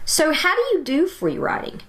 So how do you do free writing?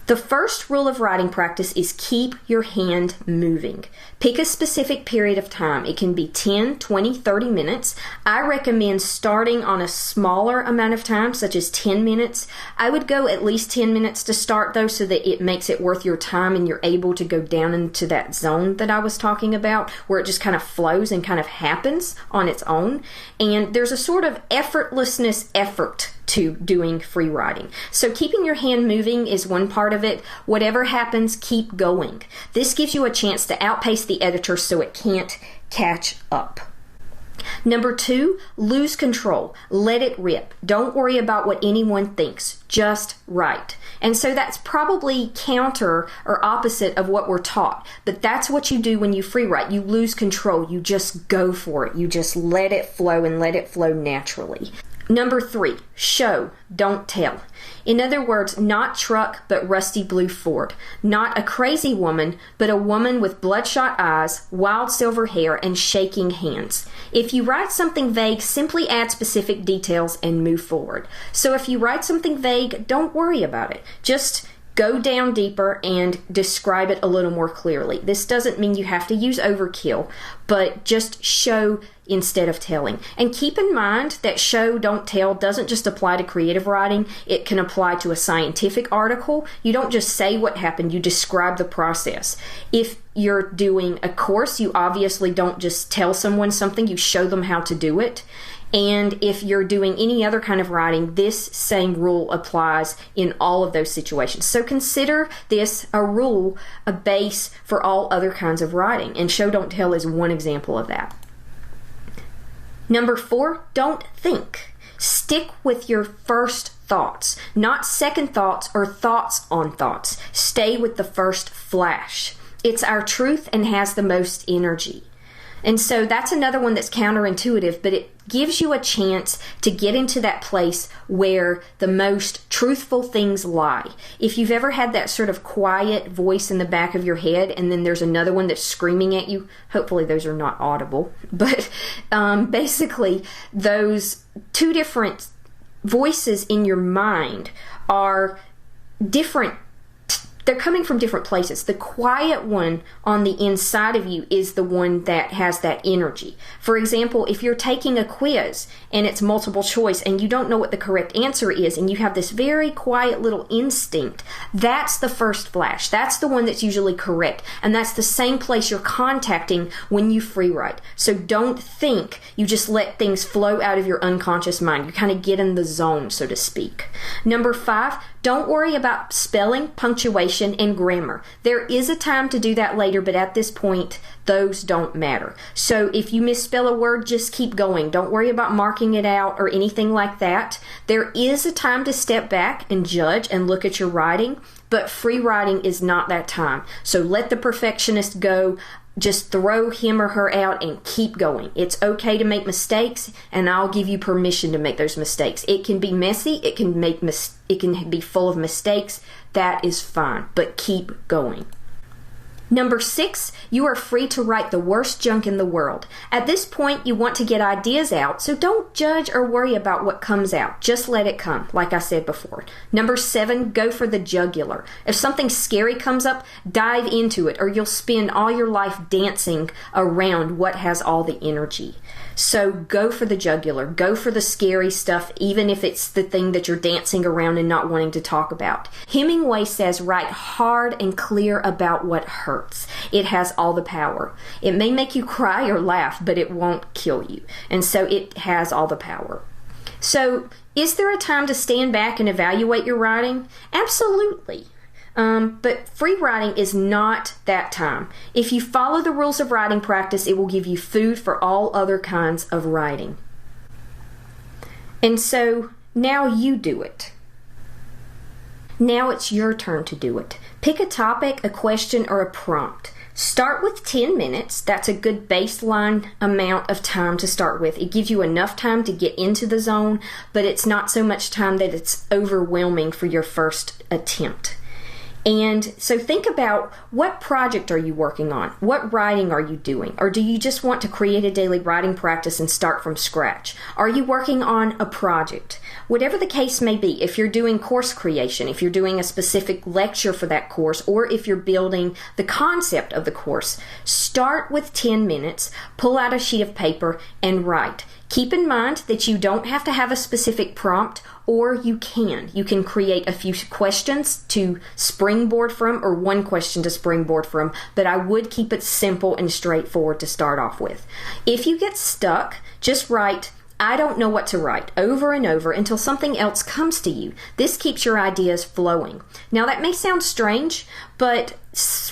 The first rule of writing practice is keep your hand moving. Pick a specific period of time. It can be 10, 20, 30 minutes. I recommend starting on a smaller amount of time, such as 10 minutes. I would go at least 10 minutes to start, though, so that it makes it worth your time and you're able to go down into that zone that I was talking about, where it just kind of flows and kind of happens on its own. And there's a sort of effortlessness effort to doing free writing. So keeping your hand moving is one part of it. Whatever happens, keep going. This gives you a chance to outpace the editor so it can't catch up. Number 2, lose control. Let it rip. Don't worry about what anyone thinks. Just write. And so that's probably counter or opposite of what we're taught. But that's what you do when you free write. You lose control. You just go for it. You just let it flow and let it flow naturally. Number 3, show, don't tell. In other words, not truck, but rusty blue Ford. Not a crazy woman, but a woman with bloodshot eyes, wild silver hair, and shaking hands. If you write something vague, simply add specific details and move forward. So if you write something vague, don't worry about it. Just go down deeper and describe it a little more clearly. This doesn't mean you have to use overkill, but just show instead of telling. And keep in mind that show, don't tell doesn't just apply to creative writing. It can apply to a scientific article. You don't just say what happened, you describe the process. If you're doing a course, you obviously don't just tell someone something, you show them how to do it. And if you're doing any other kind of writing, this same rule applies in all of those situations. So consider this a rule, a base for all other kinds of writing. And show, don't tell is one example of that. Number 4, don't think. Stick with your first thoughts, not second thoughts or thoughts on thoughts. Stay with the first flash. It's our truth and has the most energy. And so that's another one that's counterintuitive, but it gives you a chance to get into that place where the most truthful things lie. If you've ever had that sort of quiet voice in the back of your head and then there's another one that's screaming at you, hopefully those are not audible, but basically those two different voices in your mind are different. They're coming from different places. The quiet one on the inside of you is the one that has that energy. For example, if you're taking a quiz and it's multiple choice and you don't know what the correct answer is and you have this very quiet little instinct, that's the first flash. That's the one that's usually correct. And that's the same place you're contacting when you free write. So don't think, you just let things flow out of your unconscious mind. You kind of get in the zone, so to speak. Number 5, don't worry about spelling, punctuation, and grammar. There is a time to do that later, but at this point, those don't matter. So if you misspell a word, just keep going. Don't worry about marking it out or anything like that. There is a time to step back and judge and look at your writing, but free writing is not that time. So let the perfectionist go. Just throw him or her out and keep going. It's okay to make mistakes, and I'll give you permission to make those mistakes. It can be messy, it can be full of mistakes. That is fine, but keep going. Number 6, you are free to write the worst junk in the world. At this point, you want to get ideas out, so don't judge or worry about what comes out. Just let it come, like I said before. Number 7, go for the jugular. If something scary comes up, dive into it, or you'll spend all your life dancing around what has all the energy. So go for the jugular. Go for the scary stuff, even if it's the thing that you're dancing around and not wanting to talk about. Hemingway says, write hard and clear about what hurts. It has all the power. It may make you cry or laugh, but it won't kill you. And so it has all the power. So is there a time to stand back and evaluate your writing? Absolutely. But free writing is not that time. If you follow the rules of writing practice, it will give you food for all other kinds of writing. And so now you do it. Now it's your turn to do it. Pick a topic, a question, or a prompt. Start with 10 minutes. That's a good baseline amount of time to start with. It gives you enough time to get into the zone, but it's not so much time that it's overwhelming for your first attempt. And so think about, what project are you working on? What writing are you doing? Or do you just want to create a daily writing practice and start from scratch? Are you working on a project? Whatever the case may be, if you're doing course creation, if you're doing a specific lecture for that course, or if you're building the concept of the course, start with 10 minutes, pull out a sheet of paper, and write. Keep in mind that you don't have to have a specific prompt, or you can. You can create a few questions to springboard from, or one question to springboard from, but I would keep it simple and straightforward to start off with. If you get stuck, just write, "I don't know what to write," over and over until something else comes to you. This keeps your ideas flowing. Now, that may sound strange, but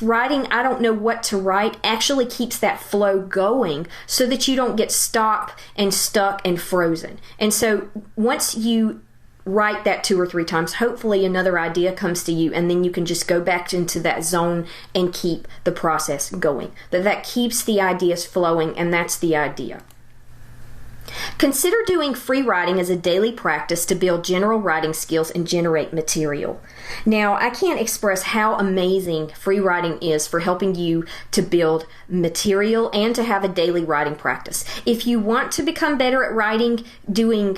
writing "I don't know what to write" actually keeps that flow going so that you don't get stopped and stuck and frozen. And so once you write that 2 or 3 times, hopefully another idea comes to you, and then you can just go back into that zone and keep the process going. But that keeps the ideas flowing, and that's the idea. Consider doing free writing as a daily practice to build general writing skills and generate material. Now, I can't express how amazing free writing is for helping you to build material and to have a daily writing practice. If you want to become better at writing, doing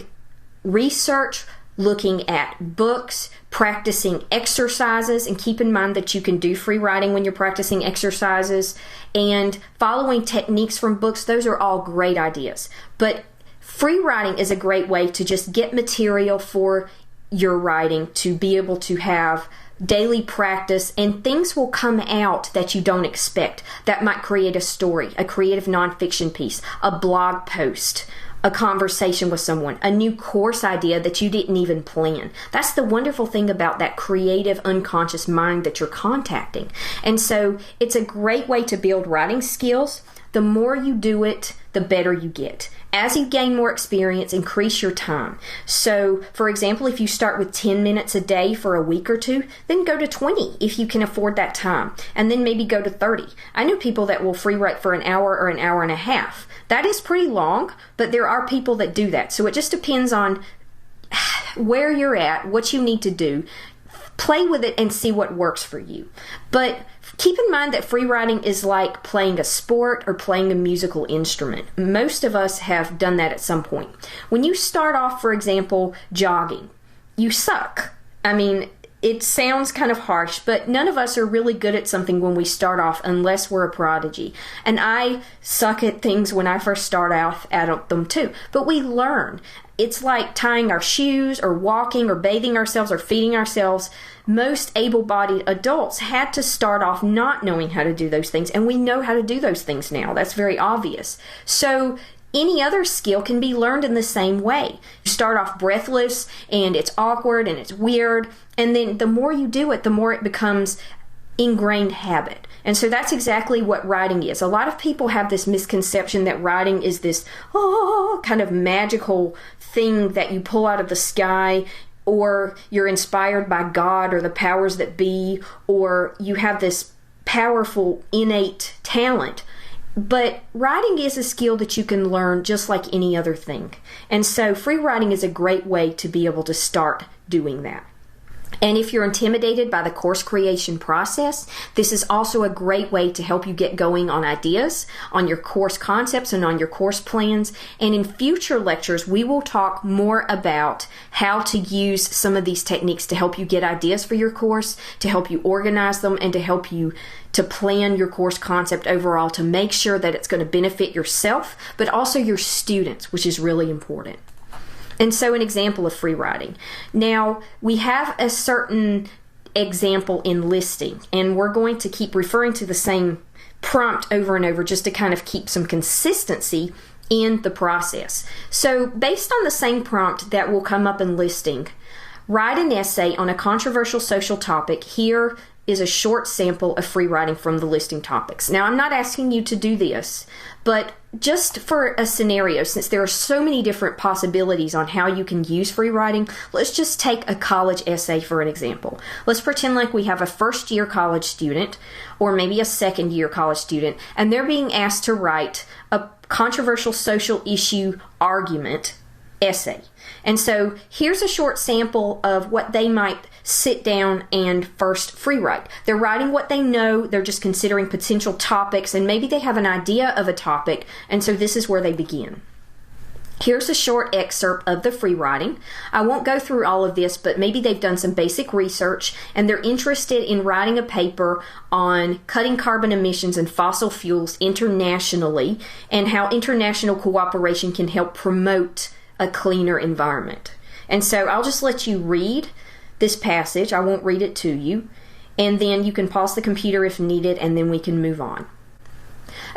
research, looking at books, practicing exercises, and keep in mind that you can do free writing when you're practicing exercises, and following techniques from books, those are all great ideas. But free writing is a great way to just get material for your writing, to be able to have daily practice, and things will come out that you don't expect. That might create a story, a creative nonfiction piece, a blog post, a conversation with someone, a new course idea that you didn't even plan. That's the wonderful thing about that creative unconscious mind that you're contacting. And so it's a great way to build writing skills. The more you do it, the better you get. As you gain more experience, increase your time. So, for example, if you start with 10 minutes a day for a week or two, then go to 20 if you can afford that time, and then maybe go to 30. I know people that will free write for an hour or an hour and a half. That is pretty long, but there are people that do that. So it just depends on where you're at, what you need to do. Play with it and see what works for you. But keep in mind that free writing is like playing a sport or playing a musical instrument. Most of us have done that at some point. When you start off, for example, jogging, you suck. I mean, it sounds kind of harsh, but none of us are really good at something when we start off unless we're a prodigy. And I suck at things when I first start out at them too. But we learn. It's like tying our shoes or walking or bathing ourselves or feeding ourselves. Most able-bodied adults had to start off not knowing how to do those things, and we know how to do those things now. That's very obvious. So any other skill can be learned in the same way. You start off breathless, and it's awkward, and it's weird, and then the more you do it, the more it becomes ingrained habit. And so that's exactly what writing is. A lot of people have this misconception that writing is this kind of magical thing that you pull out of the sky, or you're inspired by God or the powers that be, or you have this powerful innate talent. But writing is a skill that you can learn just like any other thing. And so free writing is a great way to be able to start doing that. And if you're intimidated by the course creation process, this is also a great way to help you get going on ideas, on your course concepts, and on your course plans. And in future lectures, we will talk more about how to use some of these techniques to help you get ideas for your course, to help you organize them, and to help you to plan your course concept overall to make sure that it's going to benefit yourself, but also your students, which is really important. And so an example of free writing. Now, we have a certain example in listing, and we're going to keep referring to the same prompt over and over just to kind of keep some consistency in the process. So based on the same prompt that will come up in listing, write an essay on a controversial social topic. Here is a short sample of free writing from the listing topics. Now, I'm not asking you to do this, but just for a scenario, since there are so many different possibilities on how you can use free writing, let's just take a college essay for an example. Let's pretend like we have a first-year college student, or maybe a second-year college student, and they're being asked to write a controversial social issue argument essay. And so here's a short sample of what they might sit down and first free write. They're writing what they know, they're just considering potential topics, and maybe they have an idea of a topic, and so this is where they begin. Here's a short excerpt of the free writing. I won't go through all of this, but maybe they've done some basic research and they're interested in writing a paper on cutting carbon emissions and fossil fuels internationally and how international cooperation can help promote a cleaner environment. And so I'll just let you read this passage. I won't read it to you. And then you can pause the computer if needed, and then we can move on.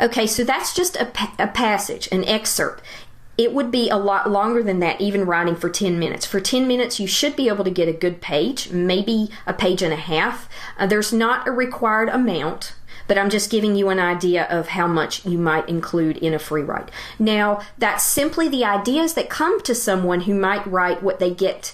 Okay, so that's just a passage, an excerpt. It would be a lot longer than that, even writing for 10 minutes. For 10 minutes, you should be able to get a good page, maybe a page and a half. There's not a required amount, but I'm just giving you an idea of how much you might include in a free write. Now, that's simply the ideas that come to someone who might write what they get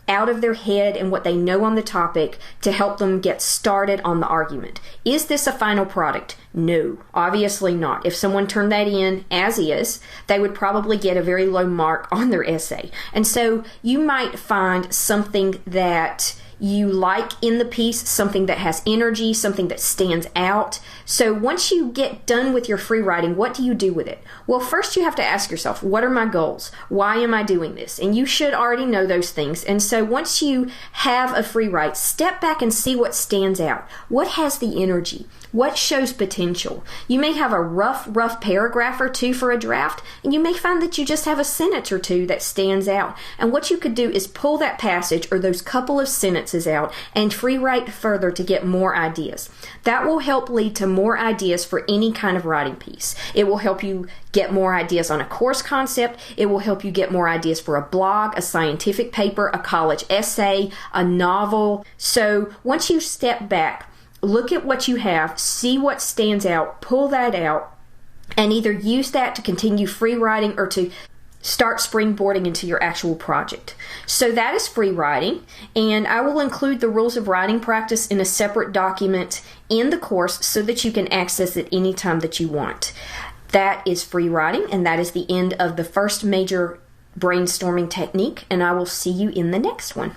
out of their head and what they know on the topic to help them get started on the argument. Is this a final product? No, obviously not. If someone turned that in as is, they would probably get a very low mark on their essay. And so you might find something that you like in the piece, something that has energy, something that stands out. So once you get done with your free writing, what do you do with it? Well, first you have to ask yourself, what are my goals? Why am I doing this? And you should already know those things. And so once you have a free write, step back and see what stands out. What has the energy? What shows potential? You may have a rough paragraph or two for a draft, and you may find that you just have a sentence or two that stands out. And what you could do is pull that passage or those couple of sentences out and free write further to get more ideas. That will help lead to more ideas for any kind of writing piece. It will help you get more ideas on a course concept. It will help you get more ideas for a blog, a scientific paper, a college essay, a novel. So once you step back, look at what you have, see what stands out, pull that out, and either use that to continue free writing or to start springboarding into your actual project. So that is free writing, and I will include the rules of writing practice in a separate document in the course so that you can access it anytime that you want. That is free writing, and that is the end of the first major brainstorming technique, and I will see you in the next one.